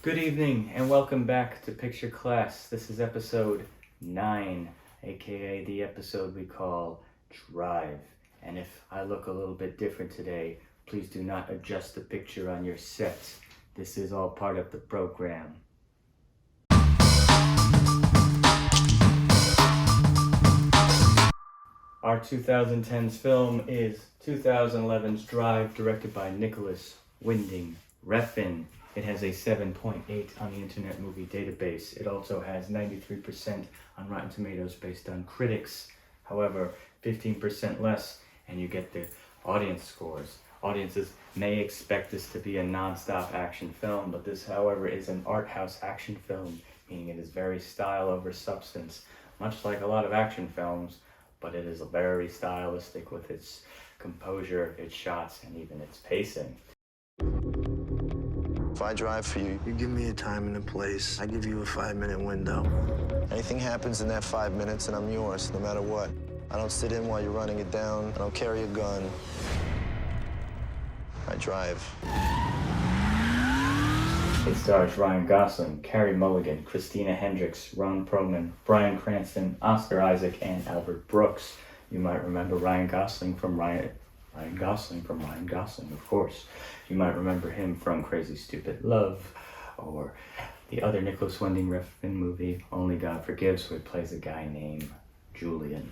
Good evening and welcome back to Picture Class. This is episode 9, aka the episode we call Drive. And if I look a little bit different today, please do not adjust the picture on your set. This is all part of the program. Our 2010's film is 2011's Drive, directed by Nicholas Winding Refn. It has a 7.8 on the Internet Movie Database. It also has 93% on Rotten Tomatoes based on critics. However, 15% less, and you get the audience scores. Audiences may expect this to be a non-stop action film, but this, however, is an art house action film, meaning it is very style over substance, much like a lot of action films, but it is very stylistic with its composure, its shots, and even its pacing. If I drive for you, You give me a time and a place. I give you a 5-minute window. anything happens in that 5 minutes and I'm yours, no matter what. I don't sit in while you're running it down. I don't carry a gun. I drive. It stars Ryan Gosling, Carey Mulligan, Christina Hendricks, Ron Perlman, Bryan Cranston, Oscar Isaac, and Albert Brooks. You might remember Ryan Gosling, of course. You might remember him from Crazy Stupid Love, or the other Nicholas Winding Refn movie, Only God Forgives, where he plays a guy named Julian.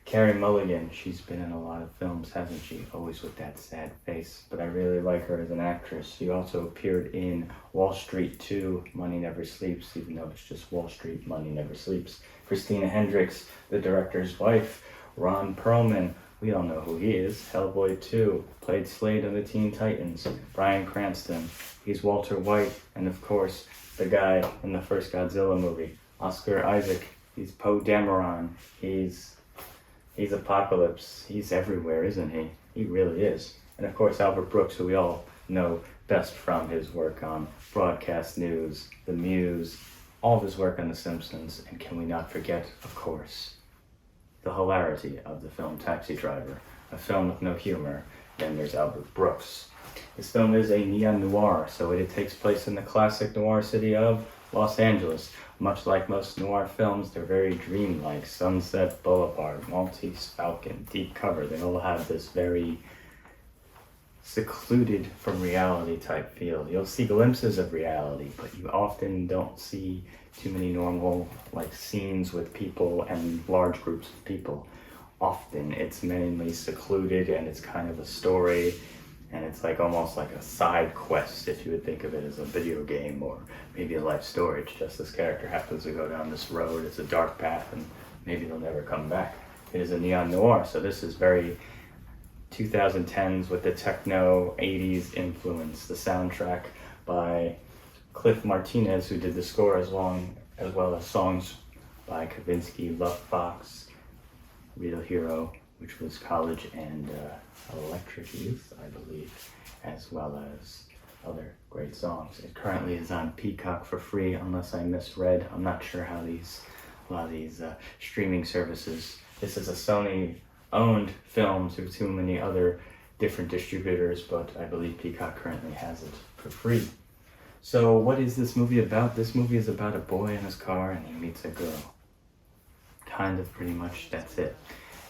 Carey Mulligan, she's been in a lot of films, hasn't she? Always with that sad face, but I really like her as an actress. She also appeared in Wall Street 2, Money Never Sleeps, even though it's just Wall Street, Money Never Sleeps. Christina Hendricks, the director's wife. Ron Perlman, we all know who he is. Hellboy 2, played Slade on the Teen Titans. Bryan Cranston, he's Walter White, and of course, the guy in the first Godzilla movie. Oscar Isaac, he's Poe Dameron. He's Apocalypse. He's everywhere, isn't he? He really is. And of course, Albert Brooks, who we all know best from his work on Broadcast News, The Muse, all of his work on The Simpsons, and can we not forget, of course, the hilarity of the film Taxi Driver, a film with no humor. Then there's Albert Brooks. This film is a neo-noir, so it takes place in the classic noir city of Los Angeles. Much like most noir films, they're very dreamlike. Sunset Boulevard, Maltese Falcon, Deep Cover, they all have this very secluded from reality type feel. You'll see glimpses of reality, but you often don't see too many normal scenes with people and large groups of people. Often it's mainly secluded and it's kind of a story, and it's almost like a side quest if you would think of it as a video game or maybe a life story. It's just this character happens to go down this road, it's a dark path, and maybe they'll never come back. It is a neon noir, so this is very 2010s with the techno 80s influence. The soundtrack by Cliff Martinez, who did the score as well as songs by Kavinsky, Love Fox, Real Hero, which was College, and Electric Youth, I believe, as well as other great songs. It currently is on Peacock for free, unless I misread. I'm not sure how a lot of these streaming services. This is a Sony-owned film to too many other different distributors, but I believe Peacock currently has it for free. So what is this movie about? This movie is about a boy in his car and he meets a girl. Kind of, pretty much, that's it.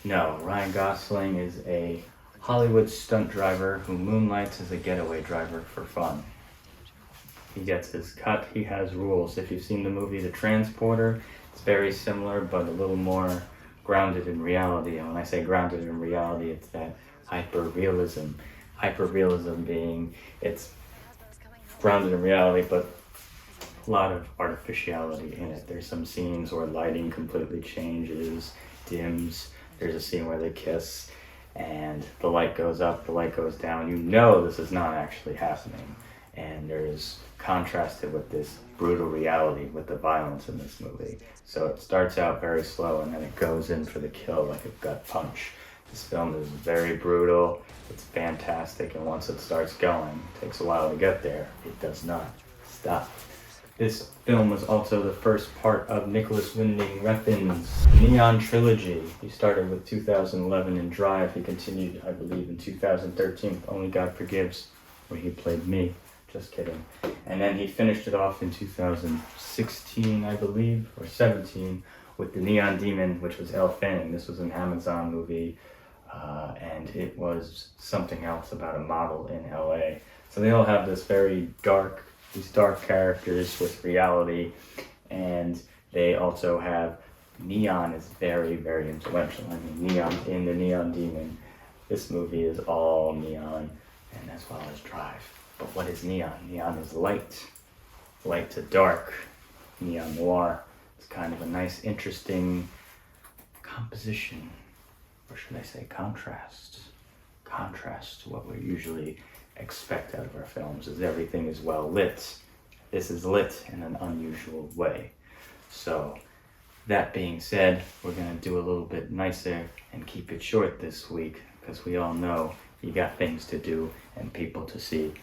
No, Ryan Gosling is a Hollywood stunt driver who moonlights as a getaway driver for fun. He gets his cut, he has rules. If you've seen the movie The Transporter, it's very similar but a little more grounded in reality. And when I say grounded in reality, it's that hyper-realism. Hyper-realism being it's grounded in reality but a lot of artificiality in it. There's some scenes where lighting completely changes, dims. There's a scene where they kiss and the light goes up, the light goes down. You know this is not actually happening. And there's contrasted with this brutal reality with the violence in this movie. So it starts out very slow and then it goes in for the kill like a gut punch. This film is very brutal, it's fantastic, and once it starts going, it takes a while to get there, it does not stop. This film was also the first part of Nicholas Winding Refn's Neon Trilogy. He started with 2011 in Drive. He continued, I believe, in 2013 with Only God Forgives, where he played me. Just kidding. And then he finished it off in 2016, I believe, or 17, with The Neon Demon, which was Elle Fanning. This was an Amazon movie, and it was something else about a model in LA. So they all have this very dark, these dark characters with reality, and they also have neon is very, very influential. I mean, neon in The Neon Demon. This movie is all neon, and as well as Drive. But what is neon? Neon is light, light to dark, neon noir. It's kind of a nice, interesting composition, or should I say contrast? Contrast to what we usually expect out of our films, is everything is well lit. This is lit in an unusual way. So, that being said, we're gonna do a little bit nicer and keep it short this week, because we all know you got things to do and people to see.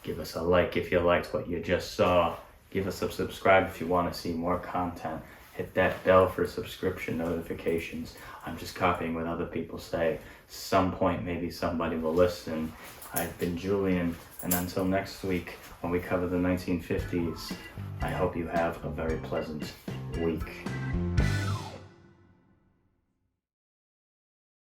Give us a like if you liked what you just saw. Give us a subscribe if you want to see more content. Hit that bell for subscription notifications. I'm just copying what other people say. Some point maybe somebody will listen. I've been Julian, and until next week when we cover the 1950s, I hope you have a very pleasant week.